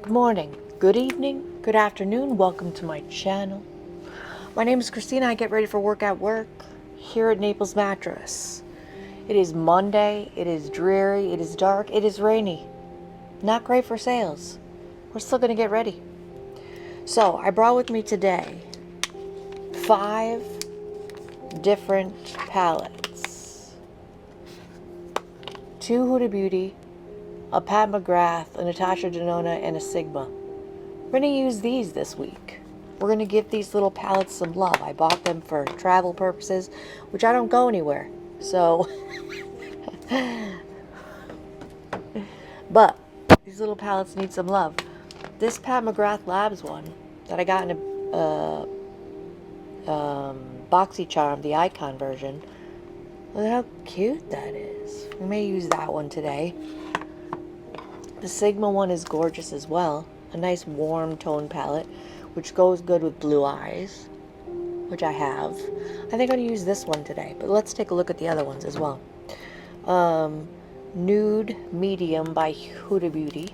Good morning, good evening, good afternoon. Welcome to my channel. My name is Christina. I get ready for work at work here at Naples Mattress. It is Monday. It is dreary. It is dark. It is rainy. Not great for sales. We're still going to get ready. So I brought with me today 5 different palettes. 2 Huda Beauty, a Pat McGrath, a Natasha Denona, and a Sigma. We're going to use these this week. We're going to give these little palettes some love. I bought them for travel purposes, which I don't go anywhere. So, but these little palettes need some love. This Pat McGrath Labs one that I got in a BoxyCharm, the icon version. Look how cute that is. We may use that one today. The Sigma one is gorgeous as well. A nice warm tone palette, which goes good with blue eyes, which I have. I think I'm going to use this one today, but let's take a look at the other ones as well. Nude Medium by Huda Beauty.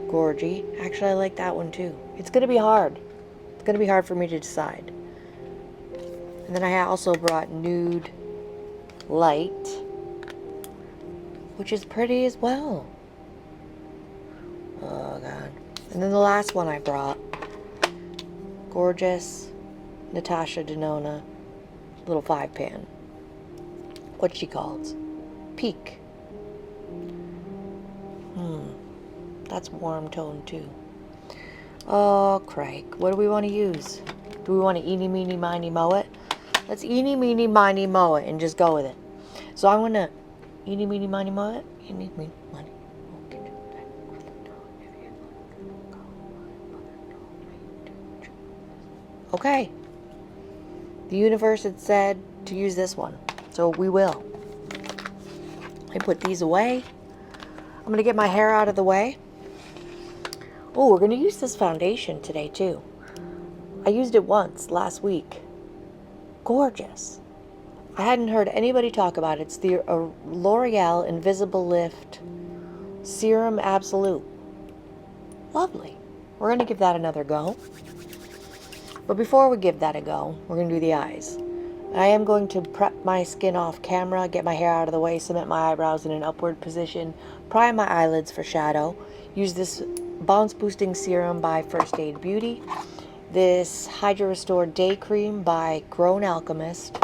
Gorgy. Actually, I like that one too. It's going to be hard. It's going to be hard for me to decide. And then I also brought Nude Light, which is pretty as well. Oh god. And then the last one I brought, gorgeous Natasha Denona little 5-pan. What's she called? Peak. That's warm tone too. Oh, Craig. What do we want to use? Do we want to eeny, meeny, miny, moe it? Let's eeny, meeny, miny, moe it and just go with it. So I'm going to eeny, meeny, miny, moe it. Eeny, meeny, miny. Okay. The universe had said to use this one, so we will. I put these away. I'm going to get my hair out of the way. Oh, we're going to use this foundation today, too. I used it once last week. Gorgeous. I hadn't heard anybody talk about it. It's the L'Oreal Invisible Lift Serum Absolute. Lovely. We're going to give that another go. But before we give that a go, we're going to do the eyes. I am going to prep my skin off camera, get my hair out of the way, cement my eyebrows in an upward position, prime my eyelids for shadow, use this Bounce Boosting Serum by First Aid Beauty, this Hydra Restore Day Cream by Grown Alchemist,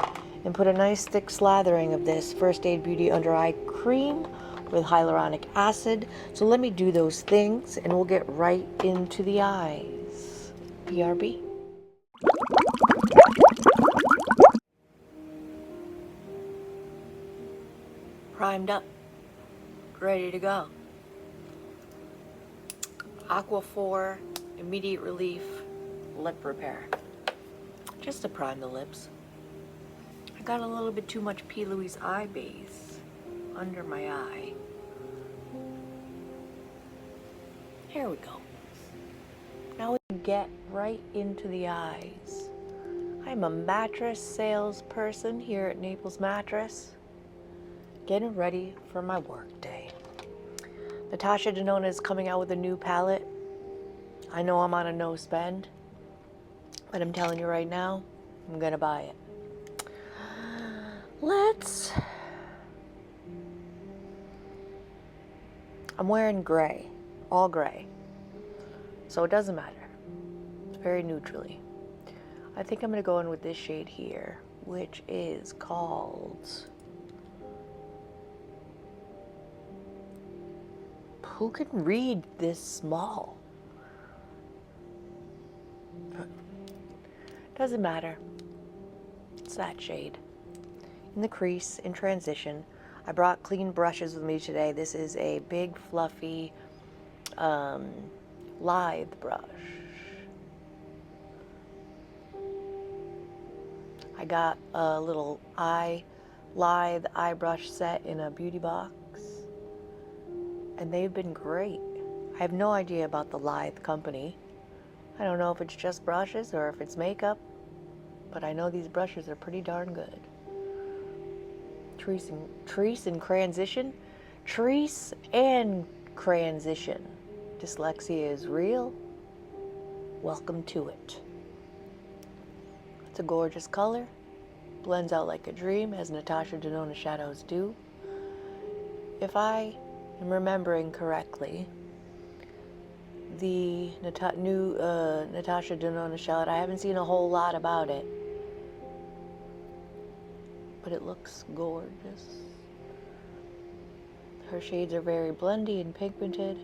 and put a nice thick slathering of this First Aid Beauty Under Eye Cream with hyaluronic acid. So let me do those things, and we'll get right into the eyes. BRB. Primed up, ready to go. Aqua 4 Immediate Relief Lip Repair. Just to prime the lips. I got a little bit too much P. Louise eye base under my eye. Here we go. Now we can get right into the eyes. I'm a mattress salesperson here at Naples Mattress, getting ready for my work day. Natasha Denona is coming out with a new palette. I know I'm on a no spend, but I'm telling you right now, I'm gonna buy it. I'm wearing gray, all gray, so it doesn't matter. It's very neutrally. I think I'm gonna go in with this shade here, which is called, who can read this small? Doesn't matter. It's that shade. In the crease, in transition, I brought clean brushes with me today. This is a big, fluffy, lithe brush. I got a little lithe eye brush set in a beauty box, and they've been great. I have no idea about the Lithe company. I don't know if it's just brushes or if it's makeup, but I know these brushes are pretty darn good. Trees and transition. Trees and transition. Dyslexia is real. Welcome to it. It's a gorgeous color. Blends out like a dream, as Natasha Denona shadows do. If I am remembering correctly, the new Natasha Denona shallot, I haven't seen a whole lot about it, but it looks gorgeous. Her shades are very blendy and pigmented.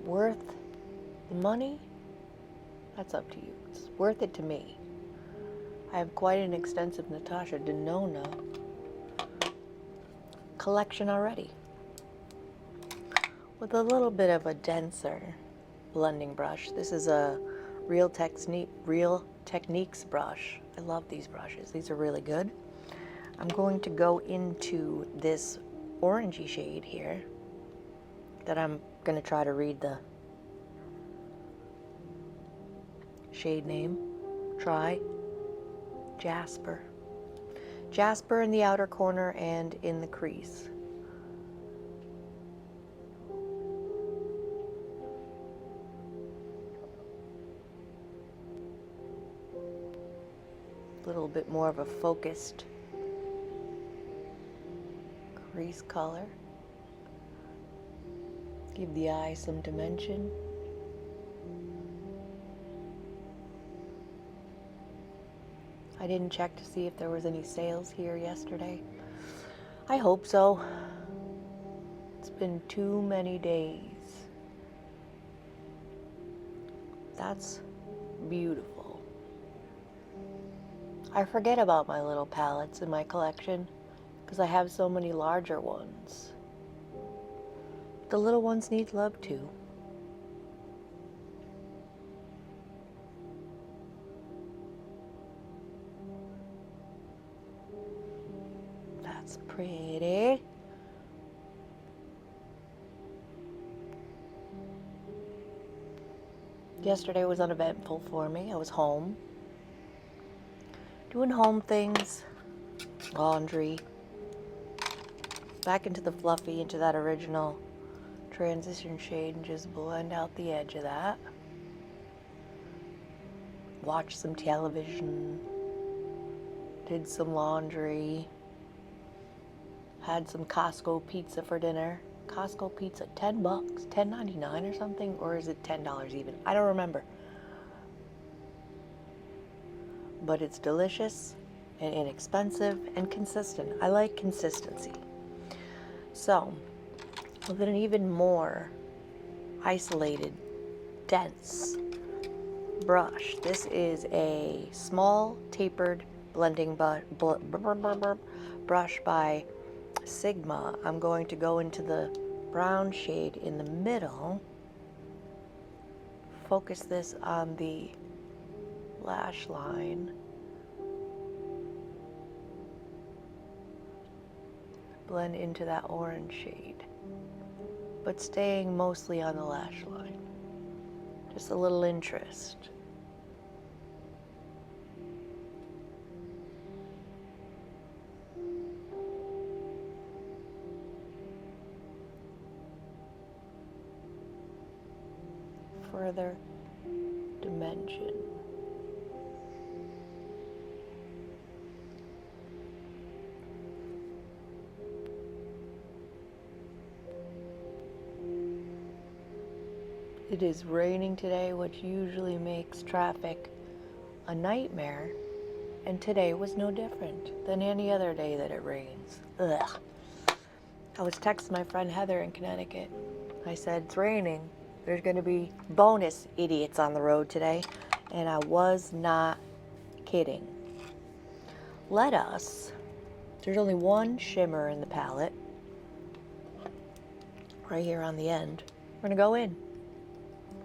Worth the money? That's up to you. It's worth it to me. I have quite an extensive Natasha Denona collection already, with a little bit of a denser blending brush. This is a Real Techniques brush. I love these brushes. These are really good. I'm going to go into this orangey shade here that I'm going to try to read the shade name. Try Jasper. Jasper in the outer corner and in the crease. A little bit more of a focused crease color. Give the eye some dimension. I didn't check to see if there was any sales here yesterday. I hope so. It's been too many days. That's beautiful. I forget about my little palettes in my collection because I have so many larger ones. The little ones need love too. That's pretty. Yesterday was uneventful for me. I was home, doing home things, laundry, back into the fluffy, into that original transition shade, and just blend out the edge of that. Watched some television, did some laundry, had some Costco pizza for dinner. Costco pizza, $10, $10.99 or something, or is it $10 even? I don't remember. But it's delicious and inexpensive and consistent. I like consistency. So, with an even more isolated, dense brush, this is a small tapered blending brush by Sigma. I'm going to go into the brown shade in the middle, focus this on the lash line, blend into that orange shade, but staying mostly on the lash line. Just a little interest. Further dimension. It is raining today, which usually makes traffic a nightmare, and today was no different than any other day that it rains. Ugh. I was texting my friend Heather in Connecticut. I said, it's raining. There's going to be bonus idiots on the road today, and I was not kidding. There's only one shimmer in the palette, right here on the end. We're going to go in,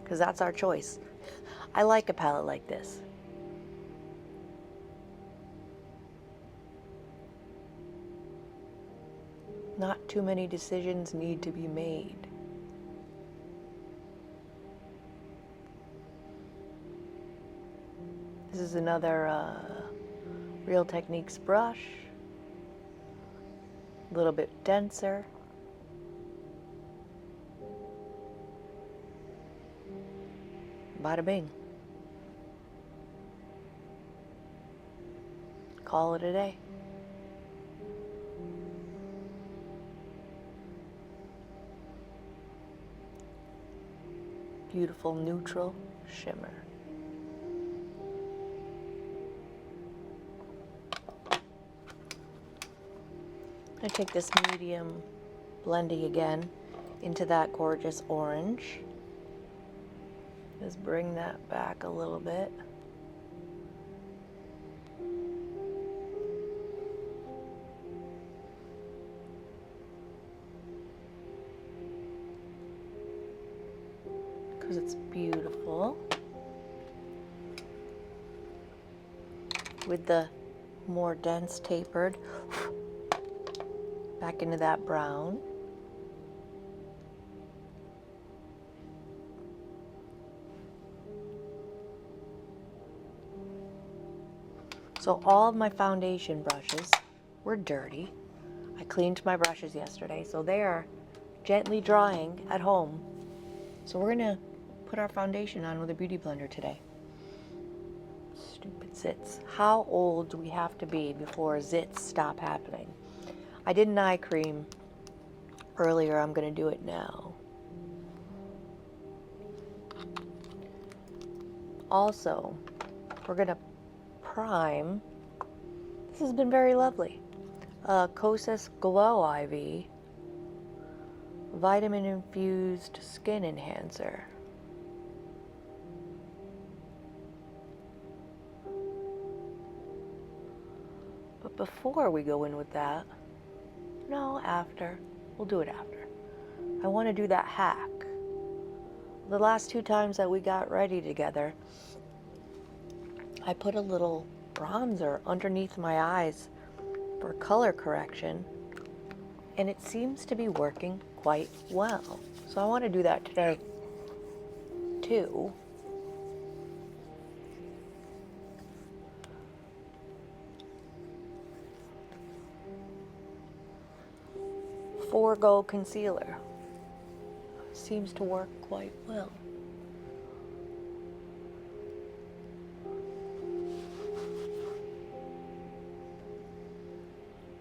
because that's our choice. I like a palette like this. Not too many decisions need to be made. This is another Real Techniques brush, a little bit denser. Bada bing. Call it a day. Beautiful neutral shimmer. I take this medium blending again into that gorgeous orange. Just bring that back a little bit. Because it's beautiful. With the more dense tapered, back into that brown. So all of my foundation brushes were dirty. I cleaned my brushes yesterday, so they are gently drying at home. So we're gonna put our foundation on with a beauty blender today. Stupid zits. How old do we have to be before zits stop happening? I did an eye cream earlier. I'm gonna do it now. Also, we're gonna prime. This has been very lovely. KERHSH Glow IV Vitamin Infused Skin Enhancer. But before we go in with that, no, after. We'll do it after. I want to do that hack. The last 2 times that we got ready together, I put a little bronzer underneath my eyes for color correction, and it seems to be working quite well. So I want to do that today too. Forgo concealer seems to work quite well.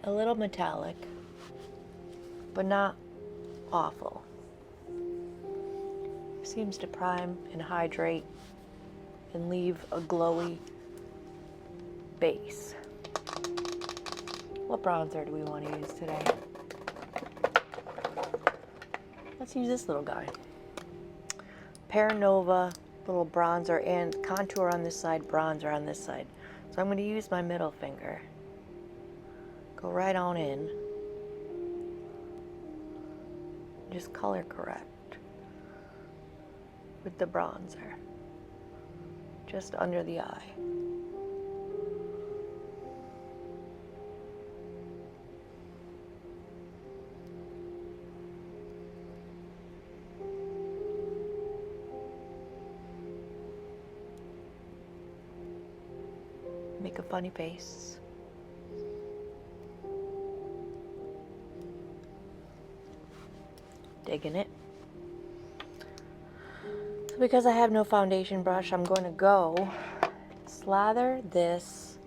A little metallic, but not awful. Seems to prime and hydrate and leave a glowy base. What bronzer do we want to use today? Let's use this little guy. Paranova little bronzer, and contour on this side, bronzer on this side. So I'm going to use my middle finger. Go right on in. Just color correct with the bronzer. Just under the eye. Make a funny face. Digging it. So because I have no foundation brush, I'm going to go slather this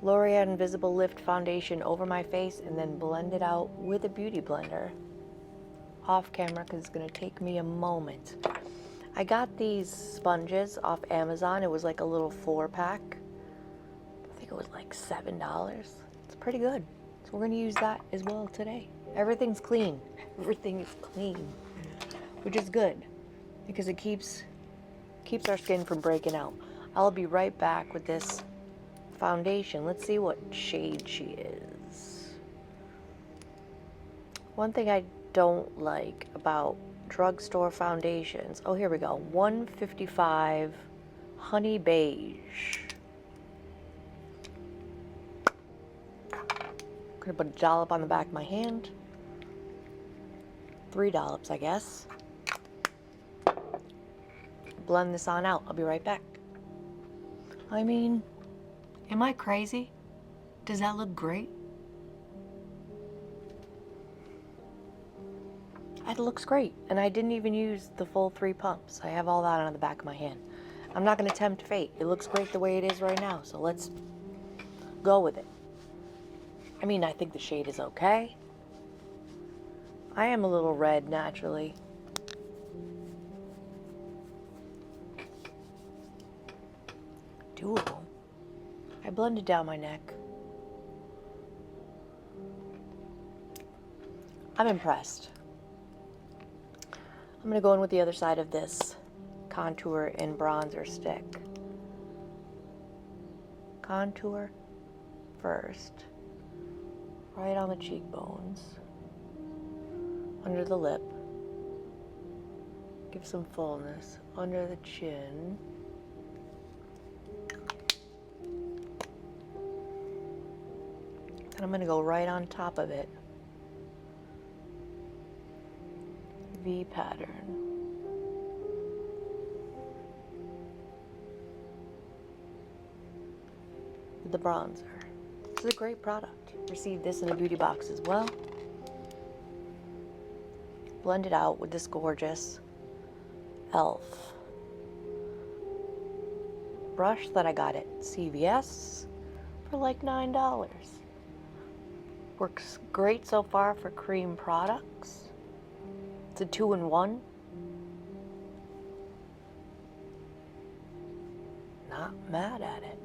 L'Oreal Invisible Lift foundation over my face and then blend it out with a beauty blender off camera because it's going to take me a moment. I got these sponges off Amazon. It was like a little 4-pack. I think it was like $7. It's pretty good. So we're going to use that as well today. Everything's clean. Everything is clean, which is good because it keeps our skin from breaking out. I'll be right back with this foundation. Let's see what shade she is. One thing I don't like about drugstore foundations. Oh, here we go. 155 Honey Beige. I'm gonna put a dollop on the back of my hand. 3 dollops, I guess. Blend this on out. I'll be right back. I mean, am I crazy? Does that look great? It looks great. And I didn't even use the full 3 pumps. I have all that on the back of my hand. I'm not going to tempt fate. It looks great the way it is right now. So let's go with it. I mean, I think the shade is okay. I am a little red naturally. Doable. I blended down my neck. I'm impressed. I'm going to go in with the other side of this contour and bronzer stick. Contour first, right on the cheekbones, under the lip. Give some fullness under the chin. And I'm going to go right on top of it. V pattern. With the bronzer. This is a great product. Received this in a beauty box as well. Blend it out with this gorgeous e.l.f. brush that I got at CVS for like $9. Works great so far for cream products. It's a 2-in-1. Not mad at it.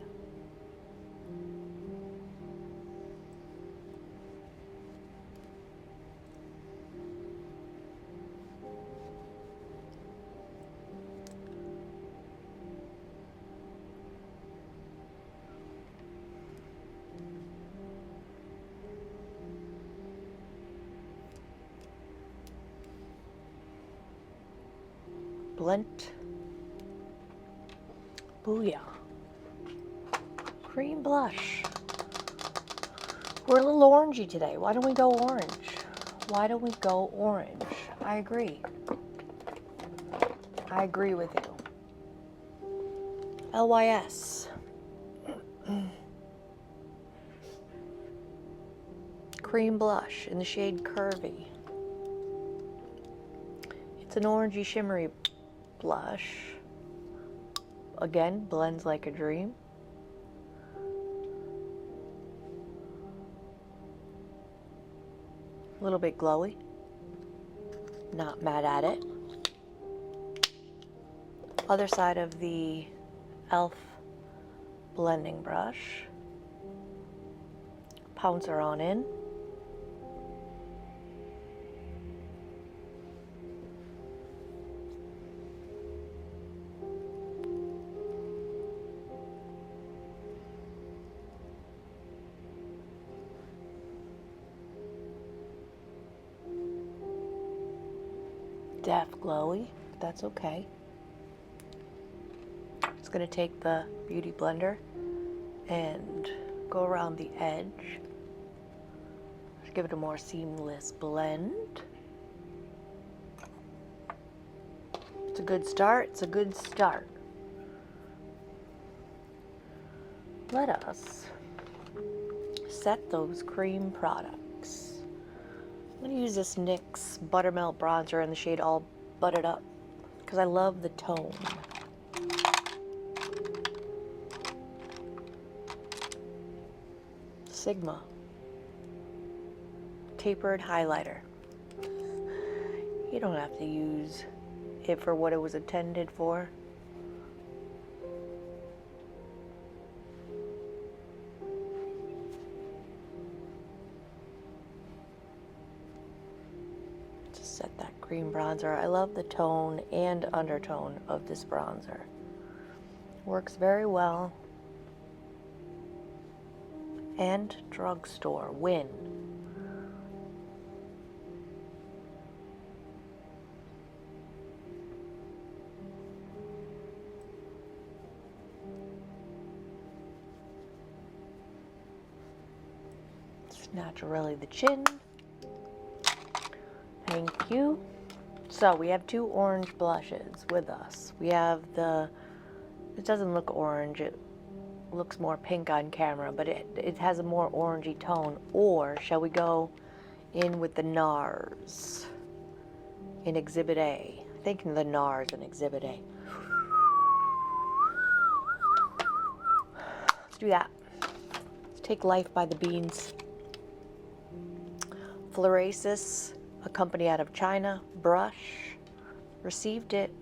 Blend. Booyah. Cream blush. We're a little orangey today. Why don't we go orange? Why don't we go orange? I agree. I agree with you. LYS. Cream blush in the shade Curvy. It's an orangey shimmery blush. Again, blends like a dream. A little bit glowy. Not mad at it. Other side of the e.l.f. blending brush. Pouncer on in. Def glowy, but that's okay. Just gonna take the beauty blender and go around the edge. Just give it a more seamless blend. It's a good start. It's a good start. Let us set those cream products. I'm going to use this NYX Buttermelt Bronzer in the shade All Buttered Up because I love the tone. Sigma Tapered Highlighter. You don't have to use it for what it was intended for. Set that cream bronzer. I love the tone and undertone of this bronzer. Works very well. And drugstore win. Snatch really the chin. Thank you. So we have 2 orange blushes with us. We have it doesn't look orange, it looks more pink on camera, but it has a more orangey tone. Or shall we go in with the NARS? in Exhibit A. I think the NARS in Exhibit A. Let's do that. Let's take life by the beans. Florasis, a company out of China, brush. Received it.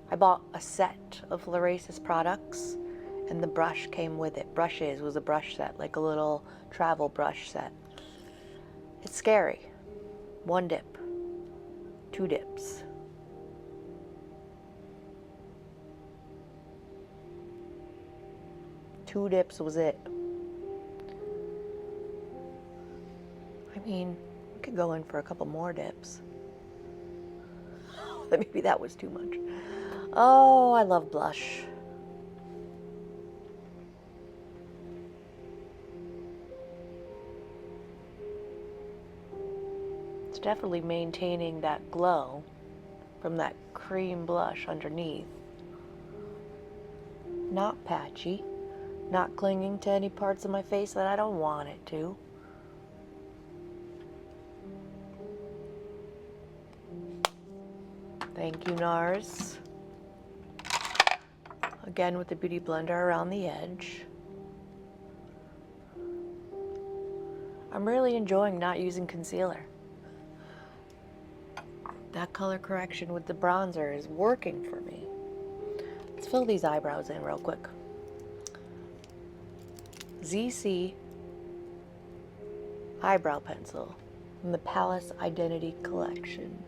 I bought a set of Florasis products, and the brush came with it. Brushes was a brush set, like a little travel brush set. It's scary. 1 dip, 2 dips. Two dips was it. I mean, we could go in for a couple more dips. Maybe that was too much. Oh, I love blush. It's definitely maintaining that glow from that cream blush underneath. Not patchy. Not clinging to any parts of my face that I don't want it to. Thank you, NARS. Again with the Beauty Blender around the edge. I'm really enjoying not using concealer. That color correction with the bronzer is working for me. Let's fill these eyebrows in real quick. Zeesea eyebrow pencil from the Palace Identity collection.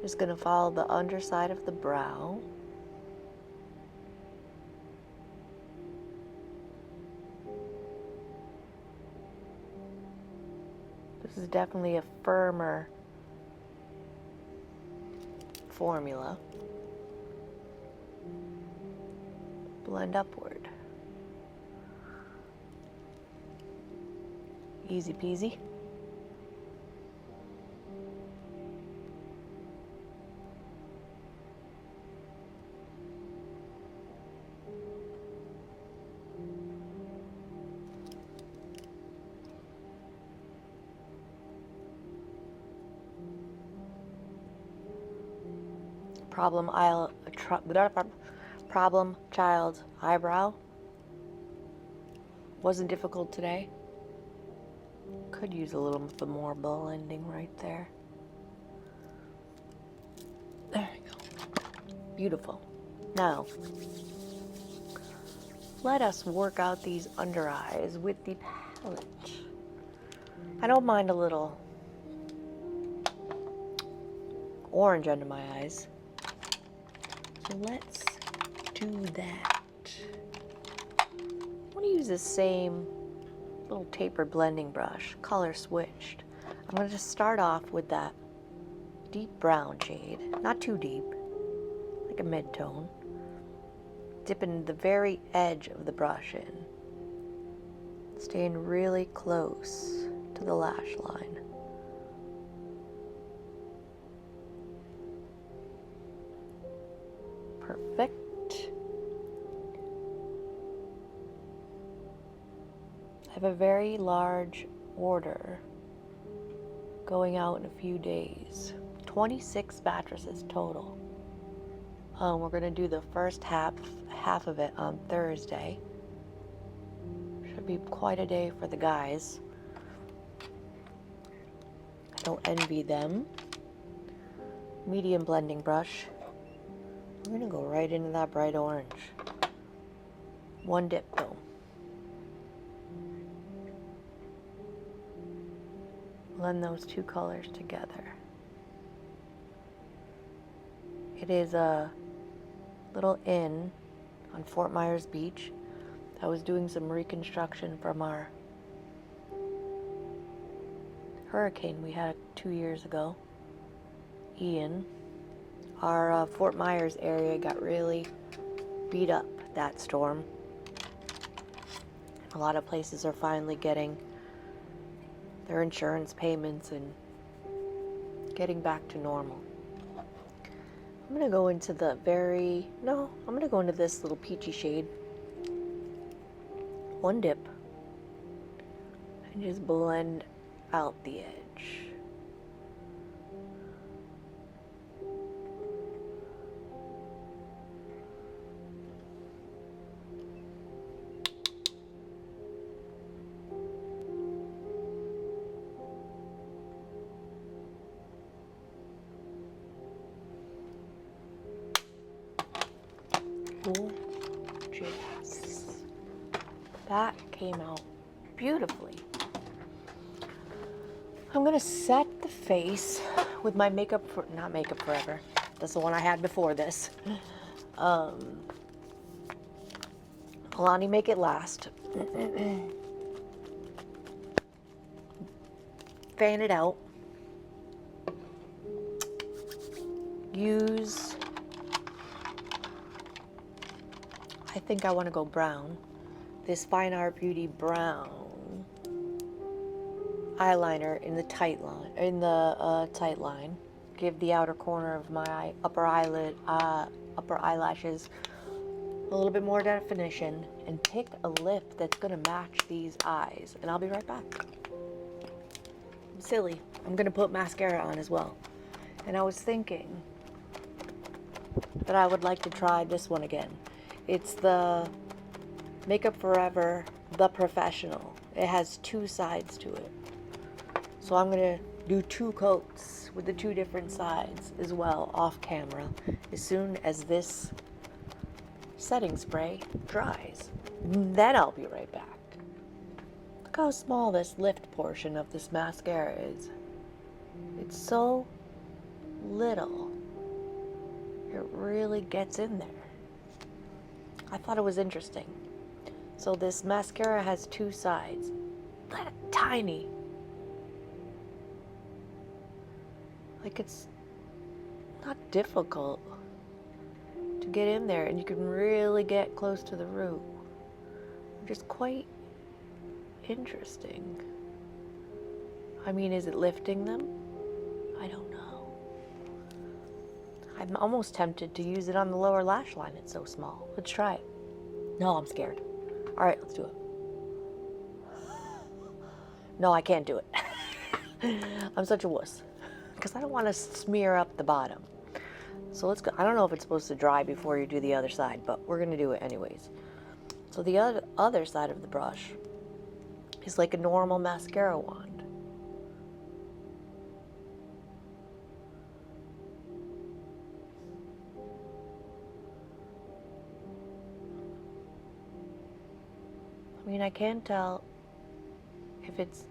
Just going to follow the underside of the brow. This is definitely a firmer formula. Blend upward. Easy peasy. Problem child eyebrow. Wasn't difficult today. Could use a little bit more blending right there. There we go. Beautiful. Now, let us work out these under eyes with the palette. I don't mind a little orange under my eyes. So let's do that. I'm going to use the same little tapered blending brush, color switched. I'm going to just start off with that deep brown shade, not too deep, like a mid-tone. Dipping the very edge of the brush in, staying really close to the lash line. Perfect. I have a very large order going out in a few days. 26 mattresses total. We're going to do the first half of it on Thursday. Should be quite a day for the guys. I don't envy them. Medium blending brush. I'm going to go right into that bright orange. 1 dip though. Blend those 2 colors together. It is a little inn on Fort Myers Beach that was doing some reconstruction from our hurricane we had 2 years ago. Ian. Our Fort Myers area got really beat up that storm. A lot of places are finally getting their insurance payments and getting back to normal. I'm going to go into I'm going to go into this little peachy shade. 1 dip. and just blend out the edge. Gorgeous. That came out beautifully. I'm gonna set the face with my Makeup for, not Makeup Forever. That's the one I had before this. Alani Make It Last. Fan it out. Use, I think I want to go brown. This Fine Art Beauty brown eyeliner in the tight line, tight line. Give the outer corner of my upper eyelid, upper eyelashes a little bit more definition, and pick a lip that's gonna match these eyes. And I'll be right back. I'm silly. I'm gonna put mascara on as well. And I was thinking that I would like to try this one again. It's the Makeup Forever The Professional. It has two sides to it. So I'm gonna do 2 coats with the 2 different sides as well off camera as soon as this setting spray dries. Then I'll be right back. Look how small this lift portion of this mascara is. It's so little. It really gets in there. I thought it was interesting. So this mascara has 2 sides. Tiny. Like, it's not difficult to get in there, and you can really get close to the root. Just quite interesting. I mean, is it lifting them? I don't know. I'm almost tempted to use it on the lower lash line. It's so small. Let's try it. No, I'm scared. All right, let's do it. No, I can't do it. I'm such a wuss. Because I don't want to smear up the bottom. So let's go. I don't know if it's supposed to dry before you do the other side, but we're going to do it anyways. So the other side of the brush is like a normal mascara wand. I mean, I can't tell if it's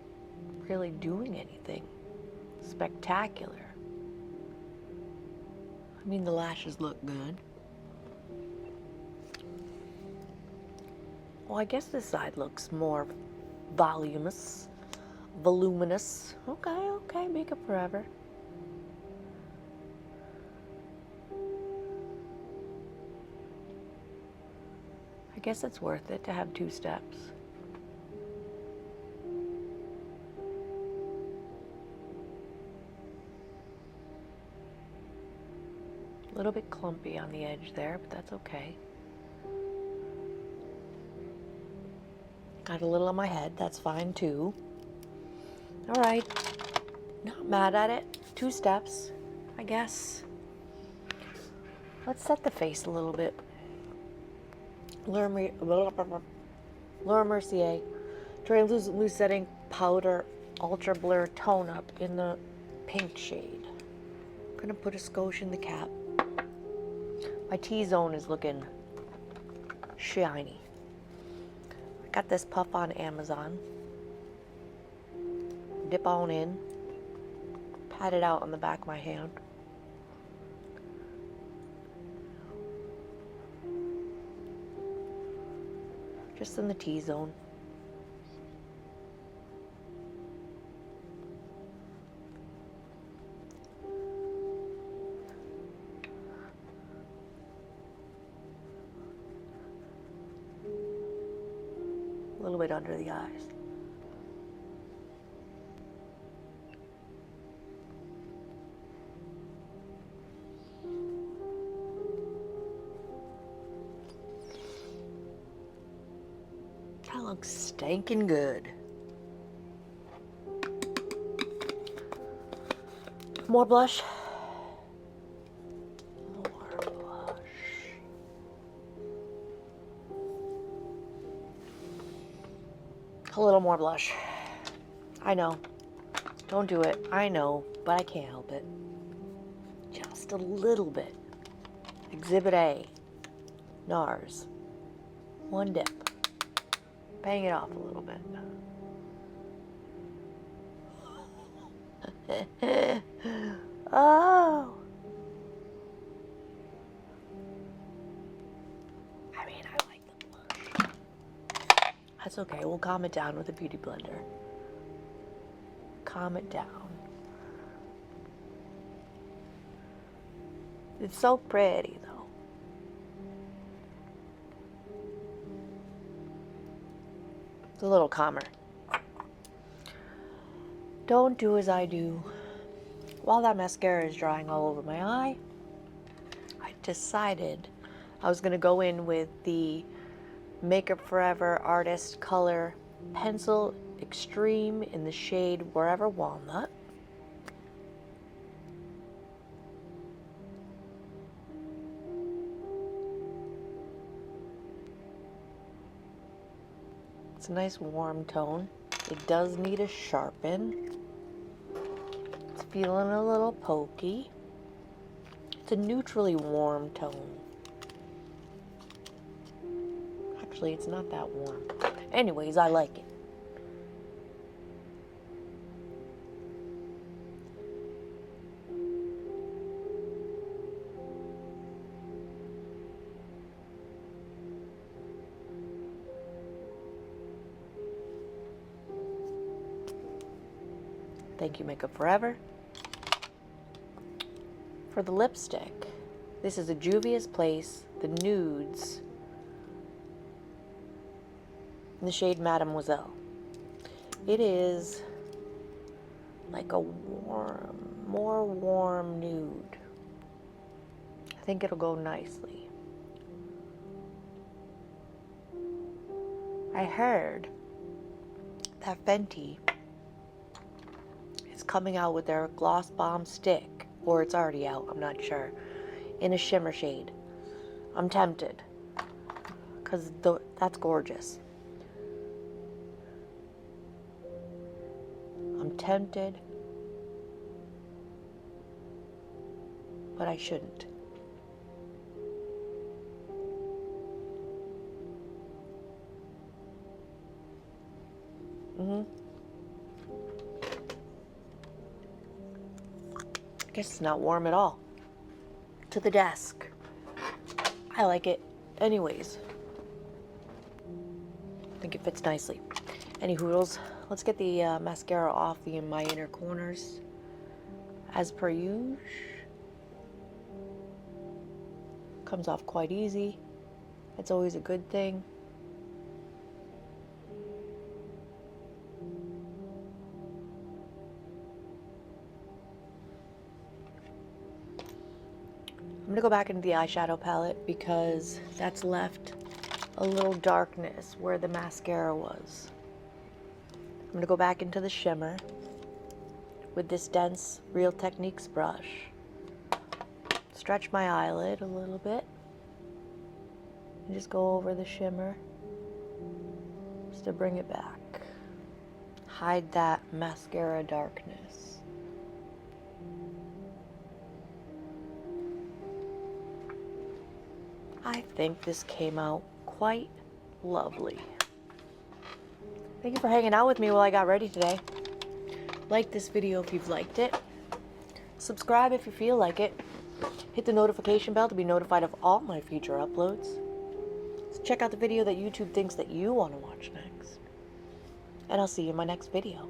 really doing anything spectacular. I mean, the lashes look good. Well, I guess this side looks more voluminous. Okay, Makeup Forever. I guess it's worth it to have 2 steps. A little bit clumpy on the edge there, but that's okay. Got a little on my head, that's fine too. All right, not mad at it. 2 steps, I guess. Let's set the face a little bit. Laura Mercier Translucent Loose Setting Powder Ultra Blur Tone Up in the pink shade. I'm gonna put a skosh in the cap. My T-zone is looking shiny. I got this puff on Amazon. Dip on in. Pat it out on the back of my hand. Just in the T-zone. A little bit under the eyes. That looks stinking good. More blush. More blush. A little more blush. I know. Don't do it. I know, but I can't help it. Just a little bit. Exhibit A. NARS. One dip. Bang it off a little bit. Oh. I mean, I like the blush. That's okay. We'll calm it down with a beauty blender. Calm it down. It's so pretty, though. It's a little calmer. Don't do as I do. While that mascara is drying all over my eye, I decided I was going to go in with the Makeup Forever Artist Color Pencil Extreme in the shade Wherever Walnut. It's a nice warm tone. It does need a sharpen. It's feeling a little pokey. It's a neutrally warm tone. Actually, it's not that warm. Anyways, I like it. Thank you, Makeup Forever. For the lipstick, this is a Juvia's Place, the Nudes, in the shade Mademoiselle. It is like a warm, more warm nude. I think it'll go nicely. I heard that Fenty is coming out with their Gloss Bomb Stick, or it's already out, I'm not sure, in a shimmer shade. I'm tempted, because that's gorgeous. I'm tempted, but I shouldn't. I guess it's not warm at all. To the desk. I like it anyways. I think it fits nicely. Any hoodles, let's get the mascara off my inner corners. As per usual. Comes off quite easy. It's always a good thing. I'm going to go back into the eyeshadow palette because that's left a little darkness where the mascara was. I'm going to go back into the shimmer with this dense Real Techniques brush. Stretch my eyelid a little bit and just go over the shimmer just to bring it back. Hide that mascara darkness. I think this came out quite lovely. Thank you for hanging out with me while I got ready today. Like this video if you've liked it. Subscribe if you feel like it. Hit the notification bell to be notified of all my future uploads. So check out the video that YouTube thinks that you want to watch next. And I'll see you in my next video.